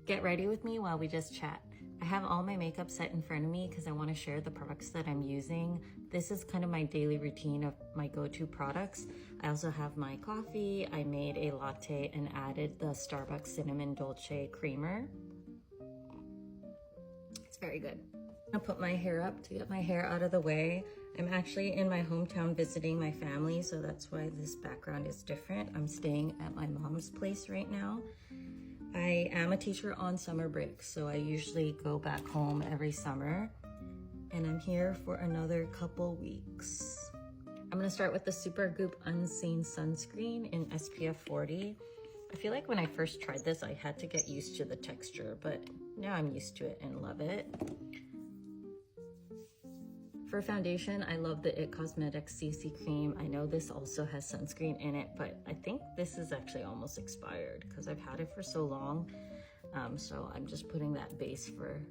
Get ready with me while we just chat. I have all my makeup set in front of me because I want to share the products that I'm using. This is kind of my daily routine of my go-to products. I also have my coffee. I made a latte and added the Starbucks Cinnamon Dolce Creamer. It's very good. I'll put my hair up to get my hair out of the way. I'm actually in my hometown visiting my family, so that's why this background is different. I'm staying at my mom's place right now. I am a teacher on summer break, so I usually go back home every summer, and I'm here for another couple weeks. I'm gonna start with the Supergoop Unseen Sunscreen in SPF 40. I feel like when I first tried this, I had to get used to the texture, but now I'm used to it and love it. For foundation, I love the IT Cosmetics CC Cream. I know this also has sunscreen in it, but I think this is actually almost expired because I've had it for so long. So I'm just putting that base for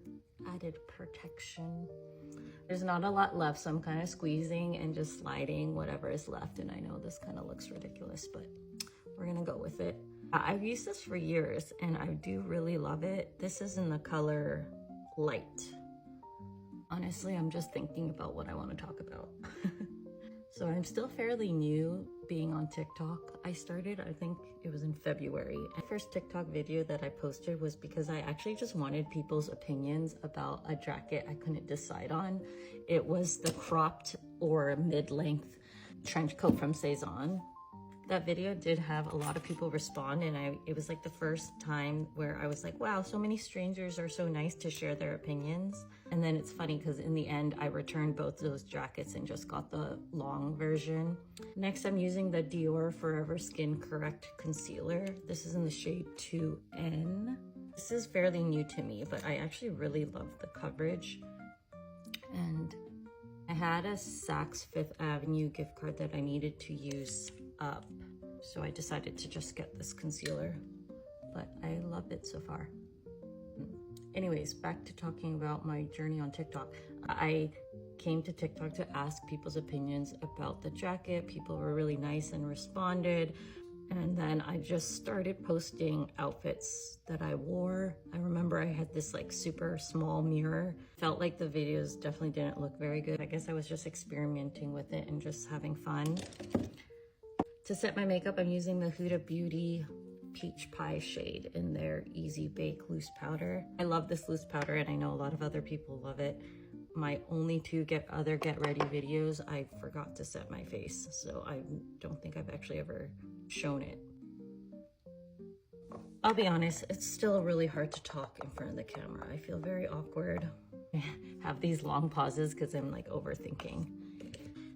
added protection. There's not a lot left, so I'm kind of squeezing and just sliding whatever is left. And I know this kind of looks ridiculous, but we're gonna go with it. I've used this for years and I do really love it. This is in the color Light. Honestly, I'm just thinking about what I want to talk about. So I'm still fairly new being on TikTok. I started, I think it was in February. The first TikTok video that I posted was because I actually just wanted people's opinions about a jacket I couldn't decide on. It was the cropped or mid-length trench coat from Saison. That video did have a lot of people respond, and it was like the first time where I was like, wow, so many strangers are so nice to share their opinions. And then it's funny because in the end, I returned both those jackets and just got the long version. Next, I'm using the Dior Forever Skin Correct Concealer. This is in the shade 2N. This is fairly new to me, but I actually really love the coverage. And I had a Saks Fifth Avenue gift card that I needed to use up, so I decided to just get this concealer, but I love it so far. Anyways, back to talking about my journey on TikTok. I came to TikTok to ask people's opinions about the jacket. People were really nice and responded. And then I just started posting outfits that I wore. I remember I had this like super small mirror. Felt like the videos definitely didn't look very good. I guess I was just experimenting with it and just having fun. To set my makeup, I'm using the Huda Beauty Peach Pie shade in their Easy Bake Loose Powder. I love this loose powder and I know a lot of other people love it. My only two get ready videos, I forgot to set my face, so I don't think I've actually ever shown it. I'll be honest, it's still really hard to talk in front of the camera. I feel very awkward. I have these long pauses because I'm like overthinking.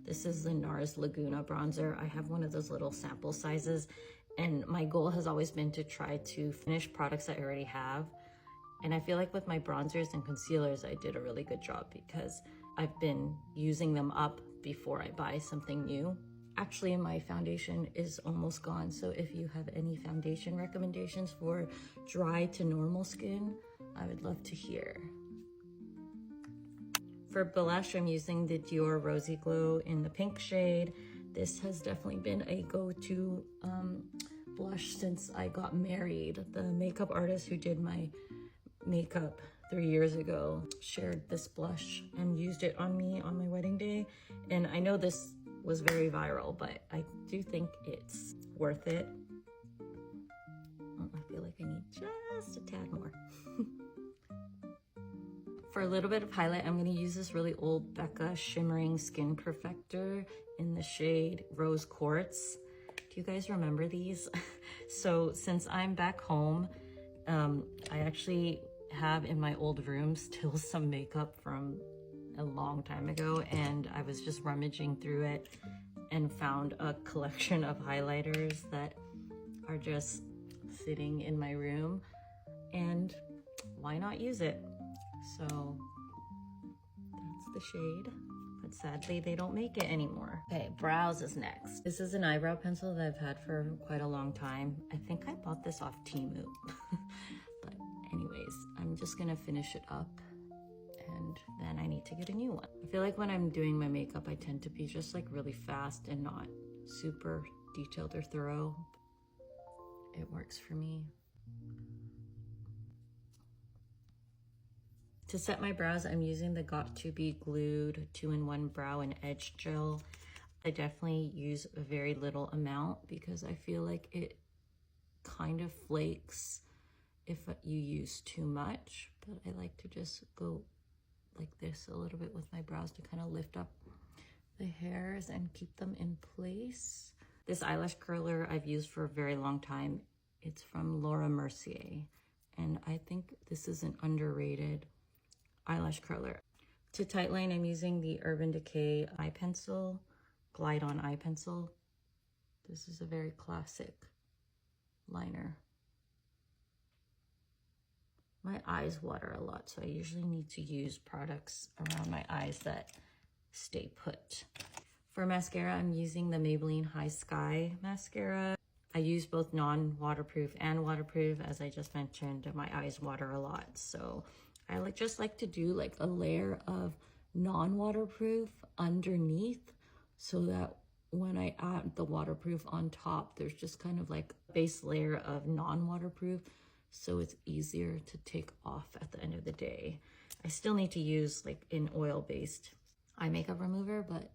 This is the NARS Laguna bronzer. I have one of those little sample sizes, and my goal has always been to try to finish products I already have. And I feel like with my bronzers and concealers, I did a really good job because I've been using them up before I buy something new. Actually, my foundation is almost gone, so if you have any foundation recommendations for dry to normal skin, I would love to hear. For blush, I'm using the Dior Rosy Glow in the pink shade. This has definitely been a go-to blush since I got married. The makeup artist who did my makeup 3 years ago shared this blush and used it on me on my wedding day. And I know this was very viral, but I do think it's worth it. I feel like I need just a tad more. For a little bit of highlight, I'm gonna use this really old Becca Shimmering Skin Perfector in the shade Rose Quartz. Do you guys remember these? So since I'm back home, I actually have in my old room still some makeup from a long time ago, and I was just rummaging through it and found a collection of highlighters that are just sitting in my room, and why not use it? So that's the shade, but sadly they don't make it anymore. Okay, brows is next. This is an eyebrow pencil that I've had for quite a long time. I think I bought this off Temu. But anyways, I'm just gonna finish it up and then I need to get a new one. I feel like when I'm doing my makeup, I tend to be just like really fast and not super detailed or thorough. It works for me. To set my brows, I'm using the Got To Be Glued 2-in-1 Brow and Edge Gel. I definitely use a very little amount because I feel like it kind of flakes if you use too much, but I like to just go like this a little bit with my brows to kind of lift up the hairs and keep them in place. This eyelash curler I've used for a very long time. It's from Laura Mercier, and I think this is an underrated eyelash curler. To tightline, I'm using the Urban Decay eye pencil, Glide On eye pencil. This is a very classic liner. My eyes water a lot, so I usually need to use products around my eyes that stay put. For mascara, I'm using the Maybelline High Sky mascara. I use both non-waterproof and waterproof. As I just mentioned, my eyes water a lot, so I just like to do like a layer of non-waterproof underneath so that when I add the waterproof on top, there's just kind of like a base layer of non-waterproof, so it's easier to take off at the end of the day. I still need to use like an oil-based eye makeup remover, but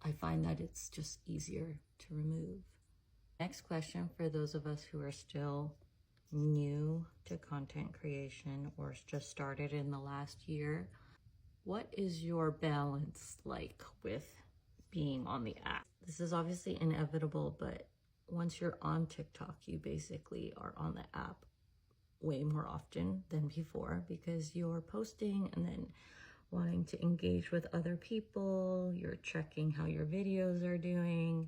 I find that it's just easier to remove. Next question for those of us who are still new to content creation or just started in the last year. What is your balance like with being on the app? This is obviously inevitable, but once you're on TikTok, you basically are on the app way more often than before because you're posting and then wanting to engage with other people, you're checking how your videos are doing.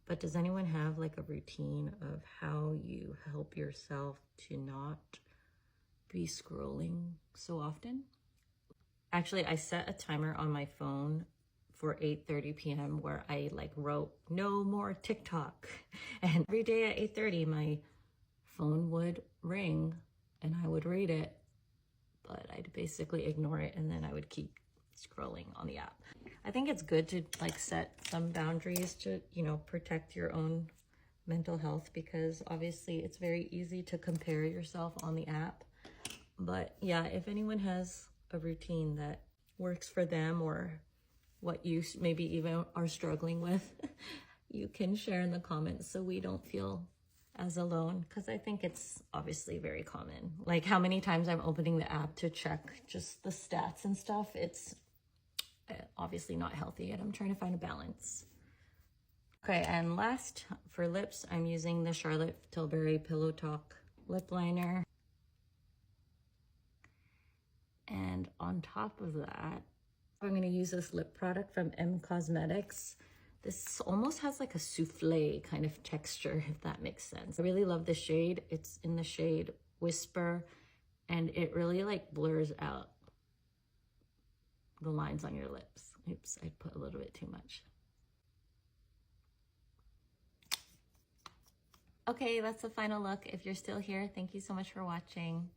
But does anyone have like a routine of how you help yourself to not be scrolling so often? Actually, I set a timer on my phone for 8:30 p.m. where I like wrote no more TikTok. And every day at 8:30, my phone would ring and I would read it, but I'd basically ignore it and then I would keep scrolling on the app. I think it's good to like set some boundaries to, you know, protect your own mental health because obviously it's very easy to compare yourself on the app. But yeah, if anyone has a routine that works for them or what you maybe even are struggling with, you can share in the comments so we don't feel as alone, because I think it's obviously very common. Like how many times I'm opening the app to check just the stats and stuff, it's obviously not healthy, and I'm trying to find a balance. Okay, and last for lips, I'm using the Charlotte Tilbury Pillow Talk lip liner. And on top of that, I'm going to use this lip product from M Cosmetics. This almost has like a souffle kind of texture, if that makes sense. I really love the shade. It's in the shade Whisper, and it really like blurs out the lines on your lips. Oops, I put a little bit too much. Okay, that's the final look. If you're still here, thank you so much for watching.